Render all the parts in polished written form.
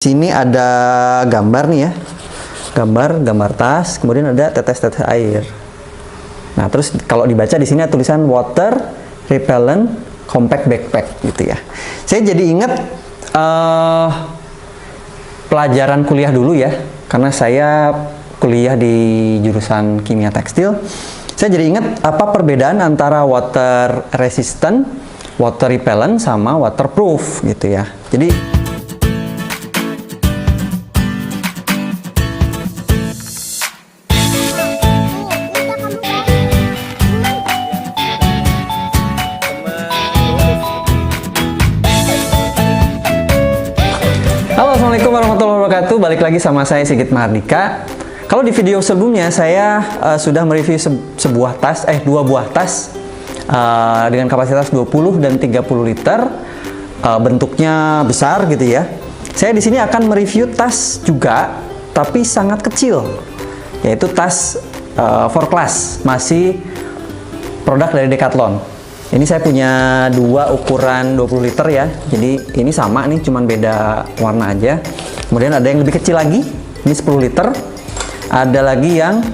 sini ada gambar nih ya, gambar tas, kemudian ada tetes-tetes air. Nah, terus kalau dibaca di sini ada tulisan water repellent compact backpack gitu ya. Saya jadi ingat pelajaran kuliah dulu ya, karena saya kuliah di jurusan kimia tekstil. Saya jadi ingat apa perbedaan antara water resistant, water repellent, sama waterproof gitu ya. Jadi halo, assalamualaikum warahmatullahi wabarakatuh. Balik lagi sama saya Sigit Mahardika. Kalau di video sebelumnya saya sudah mereview dua buah tas dengan kapasitas 20 dan 30 liter, bentuknya besar gitu ya. Saya di sini akan mereview tas juga, tapi sangat kecil, yaitu tas 4Class, masih produk dari Decathlon. Ini saya punya dua ukuran 20 liter ya, jadi ini sama nih, cuman beda warna aja. Kemudian ada yang lebih kecil lagi, ini 10 liter. Ada lagi yang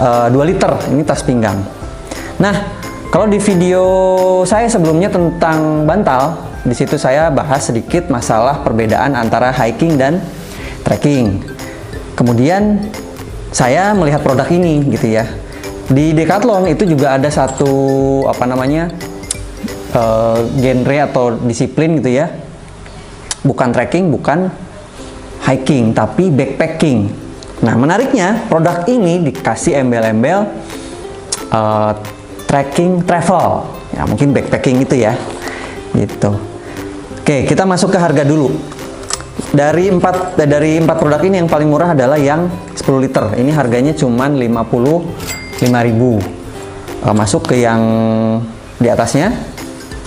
2 liter, ini tas pinggang. Nah, kalau di video saya sebelumnya tentang bantal, di situ saya bahas sedikit masalah perbedaan antara hiking dan trekking. Kemudian saya melihat produk ini gitu ya. Di Decathlon itu juga ada satu genre atau disiplin gitu ya, bukan trekking, bukan hiking, tapi backpacking. Nah, menariknya produk ini dikasih embel-embel trekking travel, ya mungkin backpacking itu ya, gitu. Oke, kita masuk ke harga dulu. Dari empat produk ini yang paling murah adalah yang 10 liter. Ini harganya cuman 55.000. Masuk ke yang di atasnya.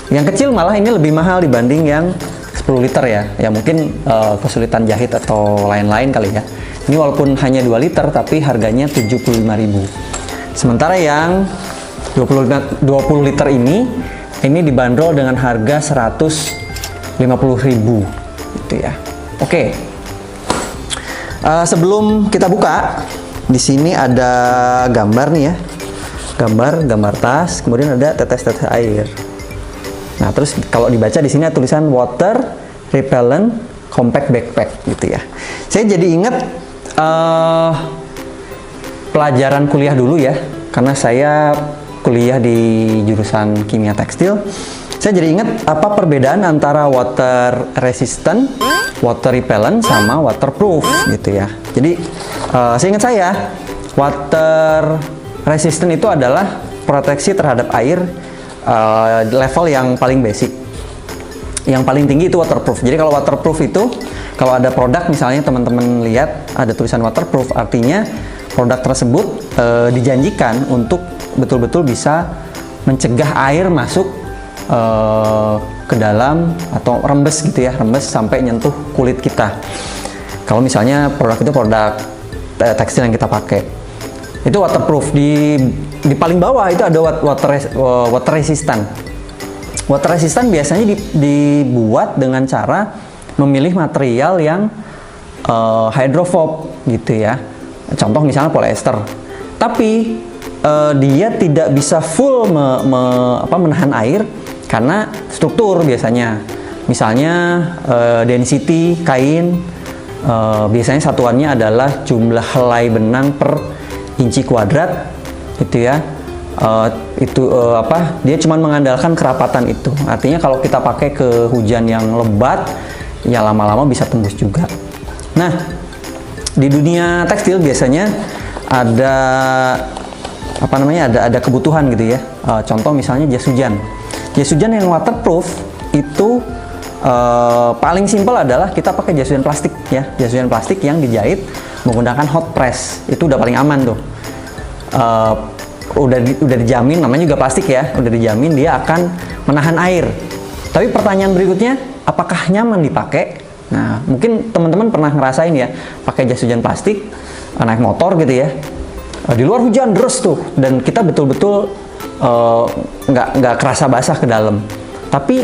Yang kecil malah ini lebih mahal dibanding yang 10 liter ya. Ya mungkin kesulitan jahit atau lain-lain kali ya. Ini walaupun hanya 2 liter tapi harganya 75.000. Sementara yang 20 liter ini dibanderol dengan harga 150.000 gitu ya. Oke. Sebelum kita buka, di sini ada gambar nih ya, gambar tas, kemudian ada tetes-tetes air. Nah, terus kalau dibaca di sini ada tulisan water repellent compact backpack gitu ya. Saya jadi ingat pelajaran kuliah dulu ya, karena saya kuliah di jurusan kimia tekstil. Saya jadi ingat apa perbedaan antara water resistant, water repellent, sama waterproof gitu ya. Jadi seingat saya, water resistant itu adalah proteksi terhadap air level yang paling basic. Yang paling tinggi itu waterproof. Jadi kalau waterproof itu, kalau ada produk misalnya teman-teman lihat ada tulisan waterproof, artinya produk tersebut dijanjikan untuk betul-betul bisa mencegah air masuk ke dalam atau rembes gitu ya, rembes sampai nyentuh kulit kita. Kalau misalnya produk itu produk tekstil yang kita pakai, itu waterproof. Di paling bawah itu ada water resistant. Water resistant biasanya dibuat dengan cara memilih material yang hydrophobe gitu ya. Contoh misalnya polyester. Tapi dia tidak bisa full menahan air karena struktur biasanya. Misalnya density kain, biasanya satuannya adalah jumlah helai benang per inci kuadrat gitu ya. Dia cuma mengandalkan kerapatan itu. Artinya kalau kita pakai ke hujan yang lebat, ya lama-lama bisa tembus juga. Nah, di dunia tekstil biasanya ada ada kebutuhan gitu ya. Contoh misalnya jas hujan. Jas hujan yang waterproof itu paling simpel adalah kita pakai jas hujan plastik ya. Jas hujan plastik yang dijahit menggunakan hot press. Itu udah paling aman tuh. Udah dijamin, namanya juga plastik ya, udah dijamin dia akan menahan air. Tapi pertanyaan berikutnya, apakah nyaman dipakai? Nah, mungkin teman-teman pernah ngerasain ya, pakai jas hujan plastik, naik motor gitu ya, di luar hujan deras tuh, dan kita betul-betul nggak kerasa basah ke dalam. Tapi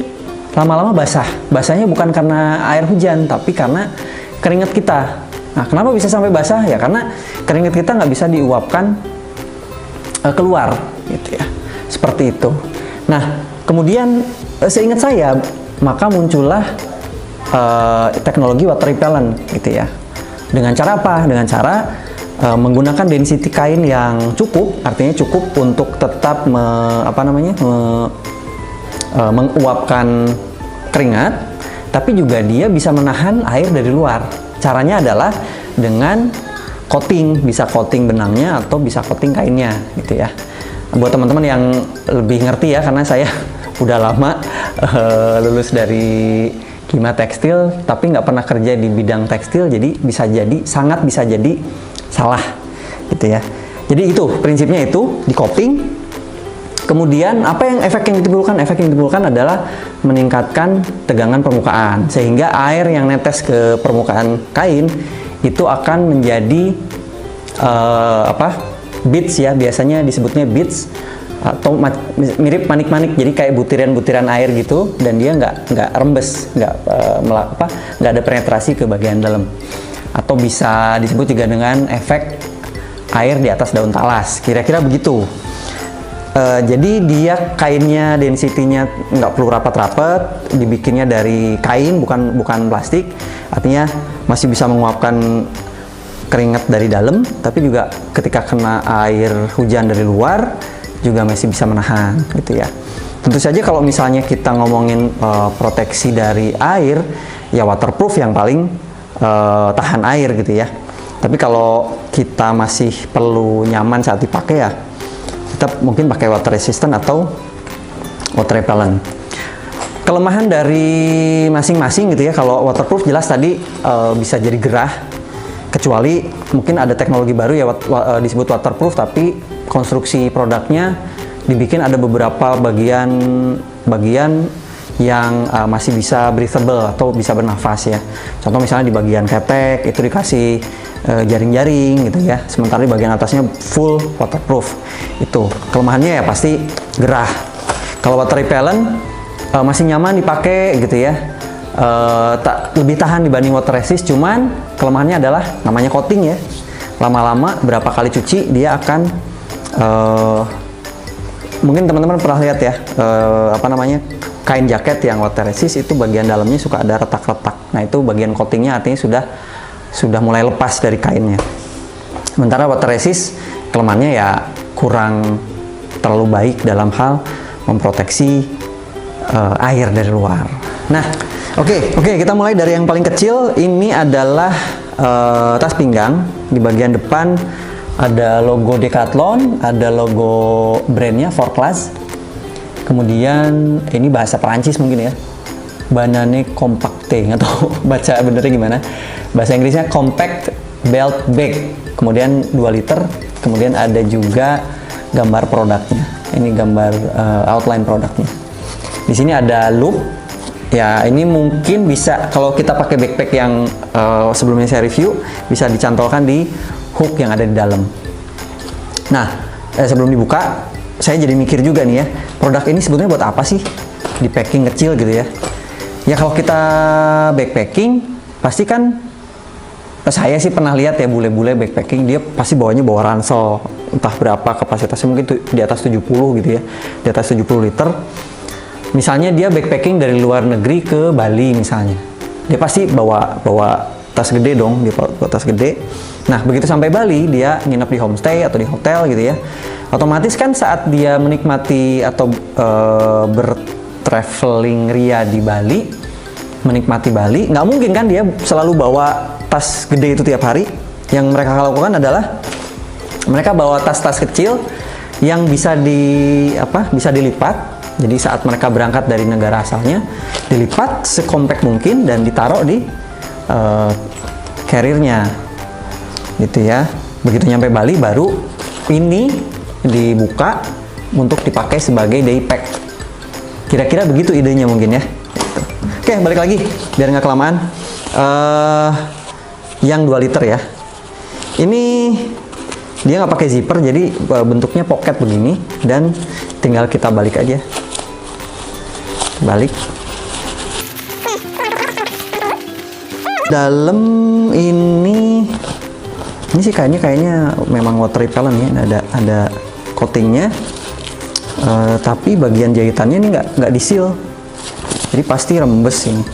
lama-lama basah. Basahnya bukan karena air hujan, tapi karena keringat kita. Nah, kenapa bisa sampai basah? Ya karena keringat kita nggak bisa diuapkan keluar, gitu ya. Seperti itu. Nah, kemudian seingat saya, maka muncullah teknologi water repellent, gitu ya. Dengan cara apa? Dengan cara menggunakan density kain yang cukup, artinya cukup untuk tetap menguapkan keringat, tapi juga dia bisa menahan air dari luar. Caranya adalah dengan coating, bisa coating benangnya atau bisa coating kainnya, gitu ya. Buat teman-teman yang lebih ngerti ya, karena saya udah lama lulus dari kimia tekstil, tapi nggak pernah kerja di bidang tekstil, jadi sangat bisa jadi salah, gitu ya. Jadi itu prinsipnya, itu di coating. Kemudian efek yang ditimbulkan? Efek yang ditimbulkan adalah meningkatkan tegangan permukaan, sehingga air yang netes ke permukaan kain itu akan menjadi beads ya, biasanya disebutnya beads atau mirip manik-manik, jadi kayak butiran-butiran air gitu, dan dia nggak rembes, nggak ada penetrasi ke bagian dalam, atau bisa disebut juga dengan efek air di atas daun talas, kira-kira begitu. Jadi dia kainnya density-nya nggak perlu rapat-rapat, dibikinnya dari kain bukan plastik, artinya masih bisa menguapkan keringat dari dalam, tapi juga ketika kena air hujan dari luar juga masih bisa menahan, gitu ya. Tentu saja kalau misalnya kita ngomongin proteksi dari air, ya waterproof yang paling tahan air, gitu ya. Tapi kalau kita masih perlu nyaman saat dipakai, ya kita mungkin pakai water resistant atau water repellent. Kelemahan dari masing-masing, gitu ya. Kalau waterproof jelas tadi bisa jadi gerah, kecuali mungkin ada teknologi baru ya disebut waterproof, tapi konstruksi produknya dibikin ada beberapa bagian yang masih bisa breathable atau bisa bernafas ya. Contoh misalnya di bagian ketek itu dikasih jaring-jaring, gitu ya. Sementara di bagian atasnya full waterproof. Itu kelemahannya ya pasti gerah. Kalau water repellent masih nyaman dipakai, gitu ya. Lebih tahan dibanding water resist, cuman kelemahannya adalah namanya coating ya. Lama-lama berapa kali cuci dia akan mungkin teman-teman pernah lihat ya, kain jaket yang water resist itu bagian dalamnya suka ada retak-retak. Nah, itu bagian coatingnya, artinya sudah mulai lepas dari kainnya. Sementara water resist kelemahannya ya kurang terlalu baik dalam hal memproteksi air dari luar. Nah, oke, kita mulai dari yang paling kecil. Ini adalah tas pinggang. Di bagian depan ada logo Decathlon, ada logo brandnya 4Class. Kemudian ini bahasa Perancis mungkin ya, Banane Compacte, atau baca benernya gimana. Bahasa Inggrisnya Compact Belt Bag. Kemudian 2 liter. Kemudian ada juga gambar produknya. Ini gambar outline produknya. Di sini ada loop. Ya, ini mungkin bisa kalau kita pakai backpack yang sebelumnya saya review, bisa dicantolkan di hook yang ada di dalam. Nah, sebelum dibuka, saya jadi mikir juga nih ya, produk ini sebetulnya buat apa sih? Di packing kecil gitu ya. Ya kalau kita backpacking, pasti kan, saya sih pernah lihat ya bule-bule backpacking, dia pasti bawa ransel, entah berapa kapasitasnya, mungkin di atas 70 gitu ya, di atas 70 liter. Misalnya dia backpacking dari luar negeri ke Bali misalnya, dia pasti bawa tas gede dong, dia bawa tas gede. Nah, begitu sampai Bali, dia nginep di homestay atau di hotel gitu ya. Otomatis kan saat dia menikmati atau bertraveling ria di Bali, menikmati Bali, nggak mungkin kan dia selalu bawa tas gede itu tiap hari. Yang mereka lakukan adalah mereka bawa tas-tas kecil yang bisa dilipat. Jadi saat mereka berangkat dari negara asalnya, dilipat sekompak mungkin dan ditaruh di carrier-nya, gitu ya. Begitu nyampe Bali, baru ini dibuka untuk dipakai sebagai day pack. Kira-kira begitu idenya mungkin ya. Gitu. Oke, balik lagi biar nggak kelamaan. Yang 2 liter ya. Ini dia nggak pakai zipper, jadi bentuknya pocket begini, dan tinggal kita balik aja. Balik. Dalam ini sih kayaknya memang water repellent ya. Ada coatingnya, tapi bagian jahitannya ini nggak di seal, jadi pasti rembes ini,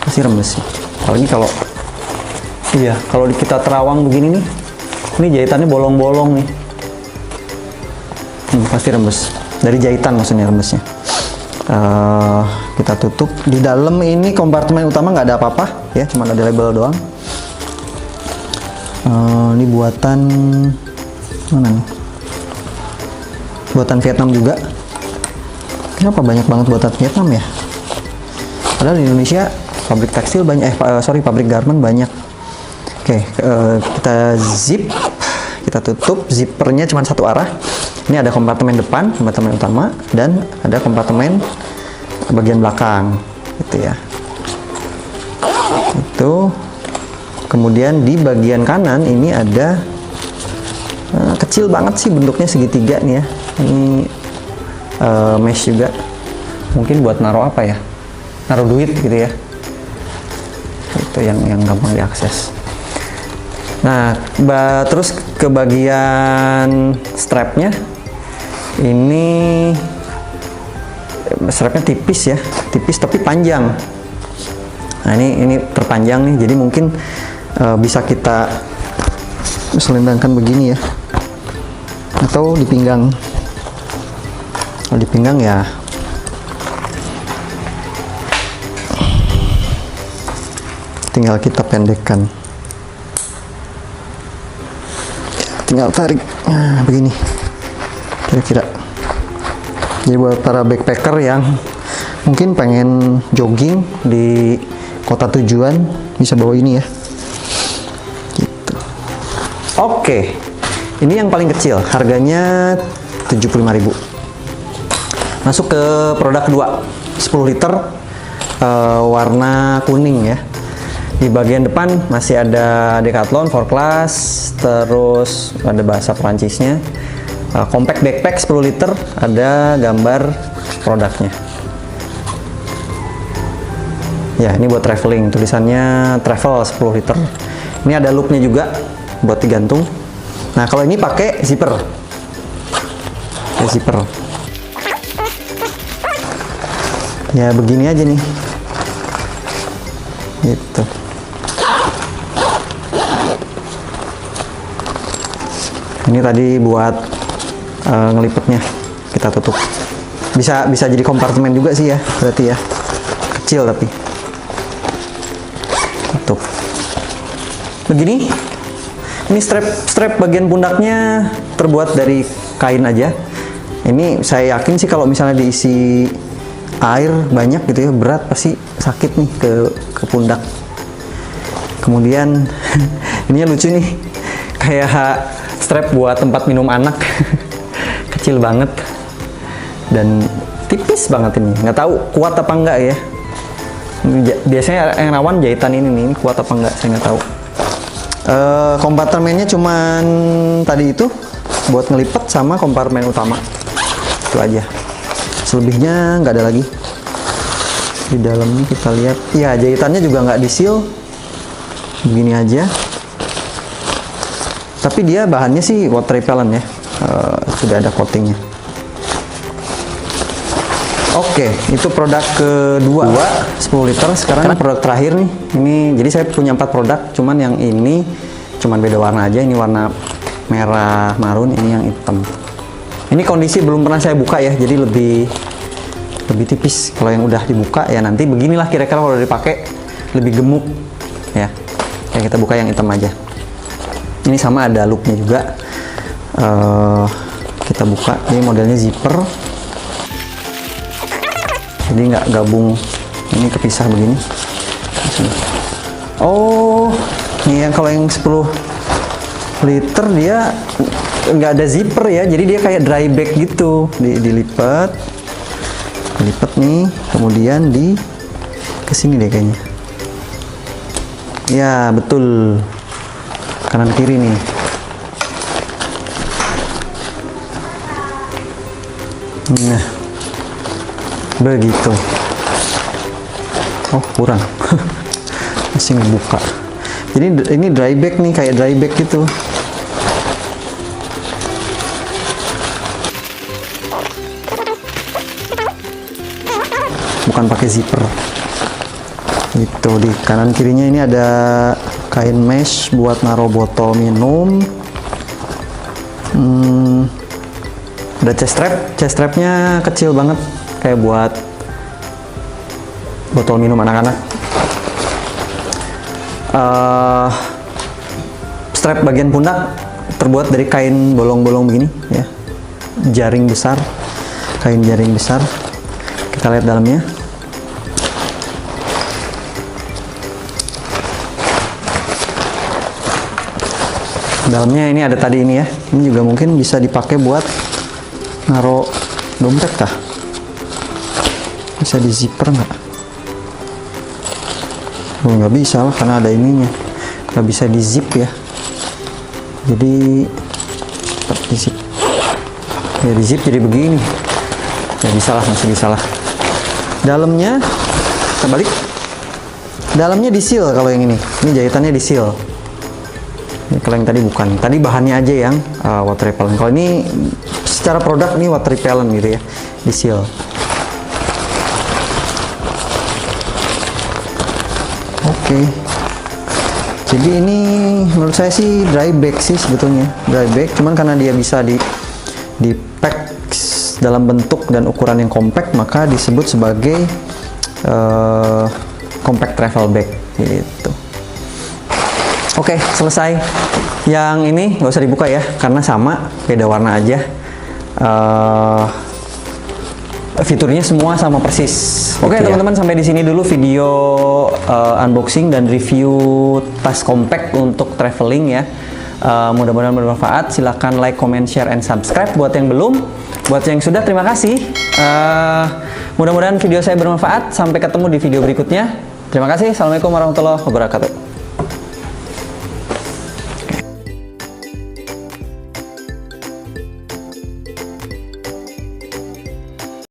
pasti rembes sih. Apalagi kalau kita terawang begini nih, ini jahitannya bolong-bolong nih, pasti rembes dari jahitan, maksudnya rembesnya. Kita tutup. Di dalam ini kompartemen utama nggak ada apa-apa ya, cuma ada label doang. Ini buatan mana nih? Buatan Vietnam juga. Kenapa banyak banget buatan Vietnam ya? Padahal di Indonesia pabrik tekstil banyak, pabrik garment banyak. Oke, kita zip, kita tutup. Zippernya cuma satu arah. Ini ada kompartemen depan, kompartemen utama, dan ada kompartemen bagian belakang, gitu ya. Itu. Kemudian di bagian kanan ini ada kecil banget sih bentuknya, segitiga nih ya. Ini mesh juga. Mungkin buat naruh apa ya? Naruh duit gitu ya. Itu yang gampang diakses. Nah, terus ke bagian strapnya. Ini strapnya tipis ya, tipis tapi panjang. Nah ini terpanjang nih, jadi mungkin bisa kita selendangkan begini ya, atau di pinggang. Kalau di pinggang ya tinggal kita pendekkan, tinggal tarik, nah begini kira-kira. Jadi buat para backpacker yang mungkin pengen jogging di kota tujuan, bisa bawa ini ya. Gitu. Oke. Ini yang paling kecil, harganya 75.000. Masuk ke produk kedua, 10 liter, warna kuning ya. Di bagian depan masih ada Decathlon 4 Class, terus ada bahasa Perancisnya. Compact backpack 10 liter, ada gambar produknya. Ya, ini buat traveling, tulisannya travel 10 liter. Ini ada loopnya juga buat digantung. Nah, kalau ini pakai zipper. Ya, zipper. Ya, begini aja nih. Gitu. Ini tadi buat ngelipetnya, kita tutup. Bisa jadi kompartemen juga sih ya, berarti ya. Kecil tapi. Tutup. Begini. Ini strap bagian pundaknya terbuat dari kain aja. Ini saya yakin sih kalau misalnya diisi air banyak gitu ya, berat, pasti sakit nih ke pundak. Kemudian ininya lucu nih, kayak strap buat tempat minum anak. Kecil banget dan tipis banget ini. Nggak tahu kuat apa enggak ya. Biasanya yang rawan jahitan ini kuat apa enggak, saya nggak tahu. Kompartemennya cuman tadi itu buat ngelipet sama kompartemen utama. Itu aja. Selebihnya nggak ada lagi. Di dalamnya kita lihat, ya jahitannya juga nggak di seal. Begini aja. Tapi dia bahannya sih water repellent ya. Sudah ada coatingnya. Oke, itu produk kedua, 10 liter. Sekarang produk terakhir nih. Ini jadi saya punya 4 produk, cuman yang ini cuman beda warna aja. Ini warna merah marun, ini yang hitam. Ini kondisi belum pernah saya buka ya, jadi lebih tipis. Kalau yang udah dibuka ya nanti beginilah kira-kira kalau udah dipakai, lebih gemuk ya. Ya kita buka yang hitam aja. Ini sama ada loopnya juga. Kita buka, ini modelnya zipper. Jadi nggak gabung, ini kepisah begini. Oh, ini yang kalau yang 10 liter dia nggak ada zipper ya, jadi dia kayak dry bag gitu. Dilipat nih, kemudian di kesini deh kayaknya. Ya betul, kanan kiri nih. Nah, begitu. Oh kurang. Masih ngebuka. Jadi ini dry bag nih, kayak dry bag gitu. Bukan pakai zipper. Gitu, di kanan kirinya ini ada kain mesh buat naruh botol minum. Ada chest strap. Chest strapnya kecil banget, kayak buat botol minum anak-anak. Strap bagian pundak terbuat dari kain bolong-bolong begini ya, jaring besar, kain jaring besar. Kita lihat dalamnya. Dalamnya ini ada tadi ini ya, ini juga mungkin bisa dipakai buat naruh dompet kah? Bisa di zipper nggak? Oh, nggak bisa lah, karena ada ininya, nggak bisa di zip ya. Jadi di zip ya, di zip jadi begini ya, bisa lah, masih bisa lah. Dalamnya kita balik, dalamnya di seal. Kalau yang ini jahitannya di seal. Ini kalau yang tadi bukan, tadi bahannya aja yang water repellent. Kalau ini secara produk ini water repellent gitu ya, di seal. Oke. Jadi ini menurut saya sih dry bag sih sebetulnya, dry bag. Cuman karena dia bisa di pack dalam bentuk dan ukuran yang compact, maka disebut sebagai compact travel bag gitu. Oke, selesai. Yang ini nggak usah dibuka ya, karena sama, beda warna aja. Fiturnya semua sama persis. Oke, teman-teman, sampai di sini dulu video unboxing dan review tas compact untuk traveling ya. Mudah-mudahan bermanfaat. Silahkan like, comment, share, and subscribe buat yang belum. Buat yang sudah, terima kasih. Mudah-mudahan video saya bermanfaat. Sampai ketemu di video berikutnya. Terima kasih. Assalamualaikum warahmatullahi wabarakatuh.